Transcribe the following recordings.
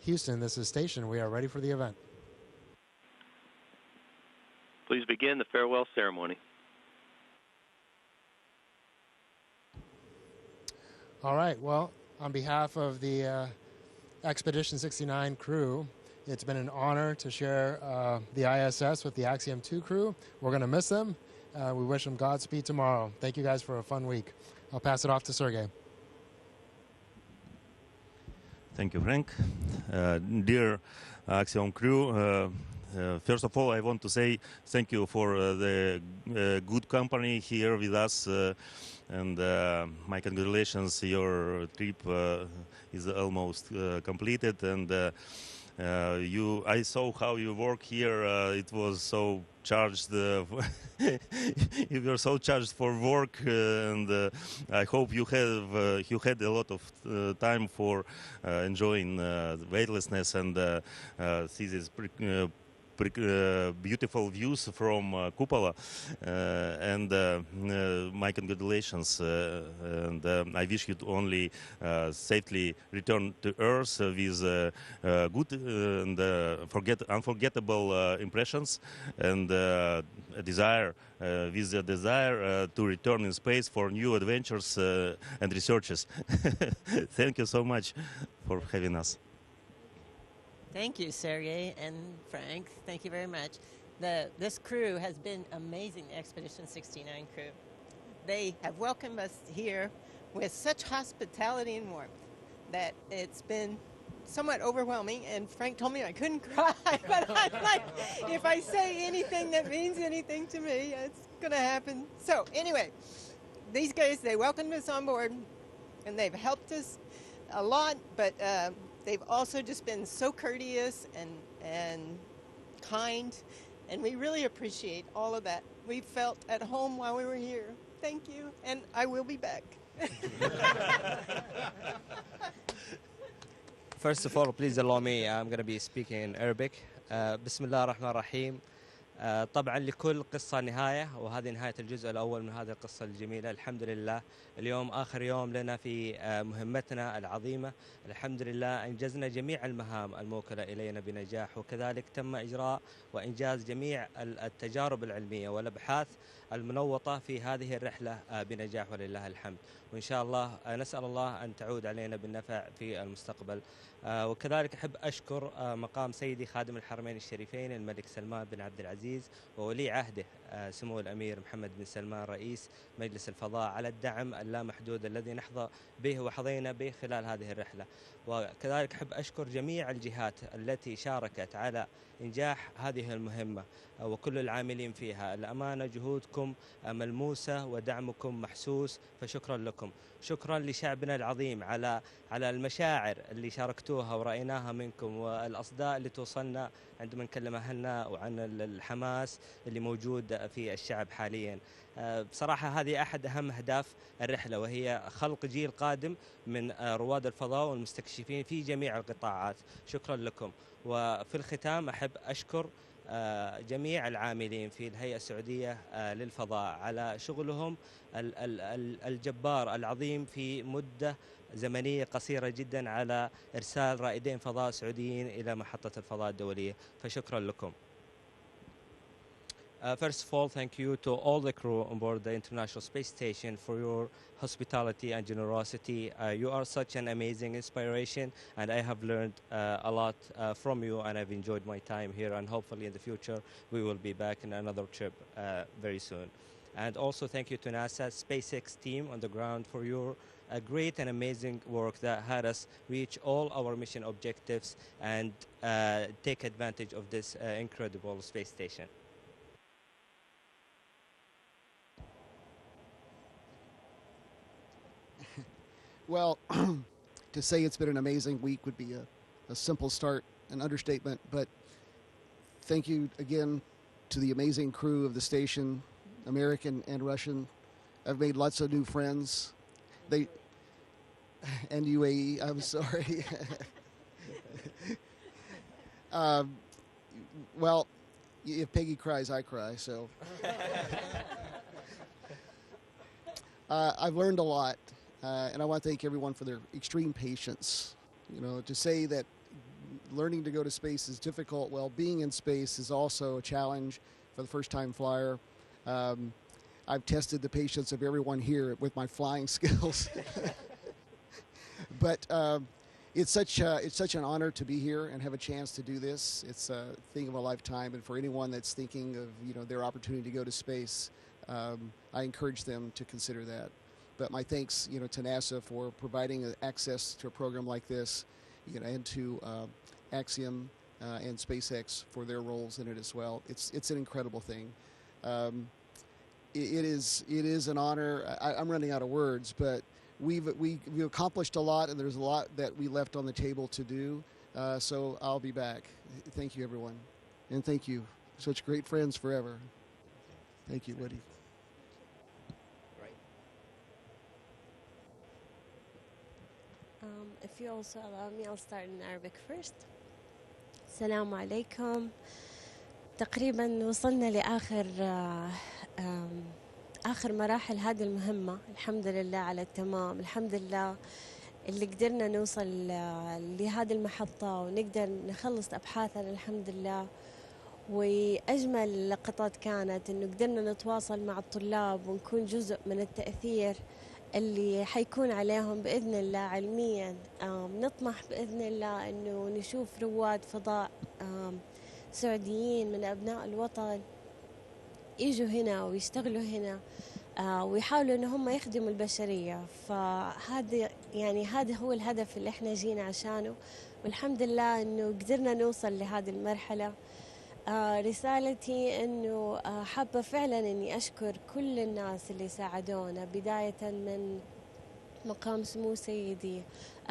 Houston, this is Station. We are ready for the event. Please begin the farewell ceremony. All right. Well, on behalf of the Expedition 69 crew, it's been an honor to share the ISS with the Axiom 2 crew. We're going to miss them. We wish them Godspeed tomorrow. Thank you guys for a fun week. I'll pass it off to Sergey. Thank you, Frank. Dear Axiom crew, first of all, I want to say thank you for the good company here with us, and my congratulations. Your trip is almost completed, and I saw how you work here. It was so charged. You were so charged for work, and I hope you had a lot of time for enjoying weightlessness and see this beautiful views from Cupola, and my congratulations, and I wish you to only safely return to Earth with good and unforgettable impressions, and a desire to return in space for new adventures and researches. Thank you so much for having us. Thank you, Sergey and Frank. Thank you very much. This crew has been amazing, the Expedition 69 crew. They have welcomed us here with such hospitality and warmth that it's been somewhat overwhelming, and Frank told me I couldn't cry, but I'm like, if I say anything that means anything to me, it's going to happen. So anyway, these guys, they welcomed us on board, and they've helped us a lot, but they've also just been so courteous and kind, and we really appreciate all of that. We felt at home while we were here. Thank you, and I will be back. First of all, please allow me, I'm going to be speaking in Arabic. بسم الله الرحمن الرحيم. طبعا لكل قصة نهاية، وهذه نهاية الجزء الأول من هذه القصة الجميلة. الحمد لله اليوم آخر يوم لنا في مهمتنا العظيمة. الحمد لله أنجزنا جميع المهام الموكلة إلينا بنجاح، وكذلك تم إجراء وإنجاز جميع التجارب العلمية والأبحاث المنوطة في هذه الرحلة بنجاح ولله الحمد. وإن شاء الله نسأل الله أن تعود علينا بالنفع في المستقبل. وكذلك أحب أشكر مقام سيدي خادم الحرمين الشريفين الملك سلمان بن عبد العزيز وولي عهده سمو الأمير محمد بن سلمان رئيس مجلس الفضاء على الدعم اللامحدود الذي نحظى به وحظينا به خلال هذه الرحلة. وكذلك أحب أشكر جميع الجهات التي شاركت على إنجاح هذه المهمة وكل العاملين فيها. الأمانة جهودكم ملموسة ودعمكم محسوس، فشكرا لكم. شكرا لشعبنا العظيم على المشاعر اللي شاركتوها ورأيناها منكم، والأصداء اللي توصلنا عندما نكلمها لنا، وعن الحماس اللي موجود في الشعب حاليا. بصراحة هذه أحد أهم أهداف الرحلة، وهي خلق جيل قادم من رواد الفضاء والمستكشفين في جميع القطاعات. شكرا لكم. وفي الختام أحب أشكر جميع العاملين في الهيئة السعودية للفضاء على شغلهم الجبار العظيم في مدة زمنية قصيرة جدا على إرسال رائدين فضاء سعوديين إلى محطة الفضاء الدولية، فشكرا لكم. First of all, thank you to all the crew on board the International Space Station for your hospitality and generosity. You are such an amazing inspiration, and I have learned a lot from you, and I've enjoyed my time here, and hopefully in the future we will be back in another trip very soon. And also thank you to NASA SpaceX team on the ground for your great and amazing work that had us reach all our mission objectives and take advantage of this incredible space station. Well, to say it's been an amazing week would be a simple start, an understatement, but thank you again to the amazing crew of the station, American and Russian. I've made lots of new friends. And UAE, I'm sorry. Well, if Peggy cries, I cry, so. I've learned a lot. And I want to thank everyone for their extreme patience. You know, to say that learning to go to space is difficult. Well, being in space is also a challenge for the first-time flyer. I've tested the patience of everyone here with my flying skills. But it's such an honor to be here and have a chance to do this. It's a thing of a lifetime, and for anyone that's thinking of their opportunity to go to space, I encourage them to consider that. But my thanks to NASA for providing access to a program like this, and to Axiom and SpaceX for their roles in it as well. It's an incredible thing. It is an honor. I'm running out of words, but we've accomplished a lot, and there's a lot that we left on the table to do. So I'll be back. Thank you, everyone, and thank you. Such great friends forever. Thank you, Woody. If you also allow me, I'll start in Arabic first. السلام عليكم. تقريبا وصلنا لآخر آخر مراحل هذه المهمة. الحمد لله على التمام. الحمد لله اللي قدرنا نوصل لهذه المحطة ونقدر نخلص أبحاثنا الحمد لله. وأجمل لقطات كانت إنه قدرنا نتواصل مع الطلاب ونكون جزء من التأثير اللي حيكون عليهم بإذن الله علميا. نطمح بإذن الله إنه نشوف رواد فضاء سعوديين من أبناء الوطن يجوا هنا ويشتغلوا هنا ويحاولوا إن هم يخدموا البشرية. هذا هو الهدف اللي إحنا جينا عشانه، والحمد لله إنه قدرنا نوصل لهذه المرحلة. رسالتي إنه حابة فعلا إني أشكر كل الناس اللي ساعدونا، بداية من مقام سمو سيدي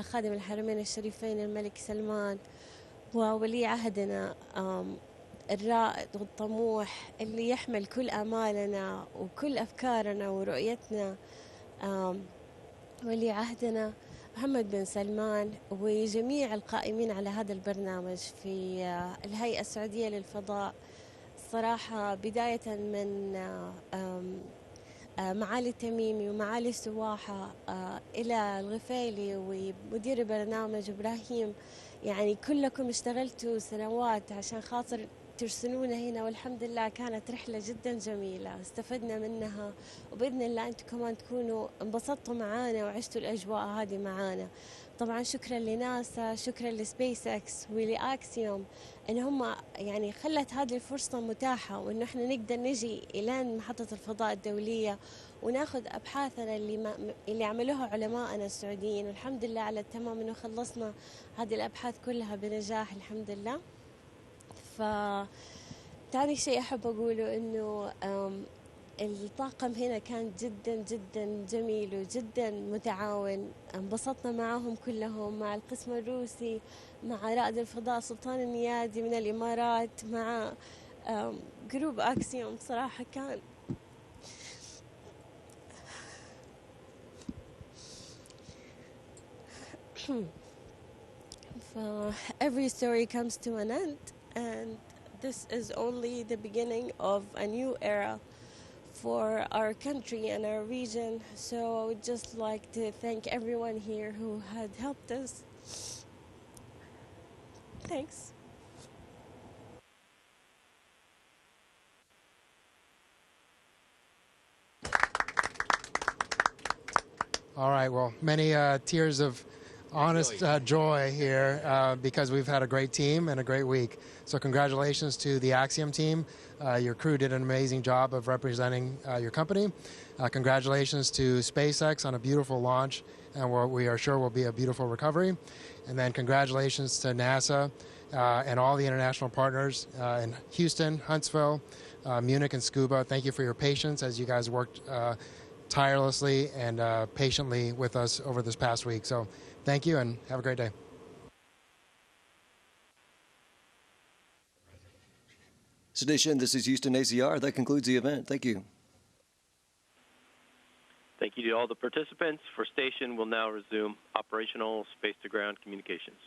خادم الحرمين الشريفين الملك سلمان، وولي عهدنا الرائد والطموح اللي يحمل كل آمالنا وكل أفكارنا ورؤيتنا، ولي عهدنا محمد بن سلمان، وجميع القائمين على هذا البرنامج في الهيئة السعودية للفضاء. الصراحة بداية من معالي التميمي ومعالي السواحة إلى الغفيلي ومدير البرنامج إبراهيم، يعني كلكم اشتغلتوا سنوات عشان خاطر ترسلونا هنا، والحمد لله كانت رحلة جدا جميلة استفدنا منها، وبإذن الله أنتم كمان تكونوا انبسطتوا معانا وعشتوا الأجواء هذه معانا. طبعا شكرا لناسا، شكرا لسبيس اكس ولأكسيوم إن هم يعني خلت هذه الفرصة متاحة، وإنه إحنا نقدر نجي إلى محطة الفضاء الدولية وناخذ أبحاثنا اللي عملوها علماءنا السعوديين، والحمد لله على التمام إنه خلصنا هذه الأبحاث كلها بنجاح الحمد لله. ثاني شيء أحب أقوله إنه الطاقم هنا كان جدا جدا جميل وجدا متعاون. انبسطنا معهم كلهم، مع القسم الروسي، مع رائد الفضاء سلطان النيادي من الإمارات، مع جروب أكسيوم. صراحة كان every story comes to an end, and this is only the beginning of a new era for our country and our region. So I would just like to thank everyone here who had helped us. Thanks. All right, well, many tears of honest joy here because we've had a great team and a great week. So congratulations to the Axiom team. Your crew did an amazing job of representing your company. Congratulations to SpaceX on a beautiful launch, and we are sure will be a beautiful recovery. And then congratulations to NASA and all the international partners in Houston, Huntsville, Munich, and Scuba. Thank you for your patience as you guys worked tirelessly and patiently with us over this past week. So thank you and have a great day. Station, this is Houston ACR. That concludes the event. Thank you. Thank you to all the participants. For station, we'll now resume operational space-to-ground communications.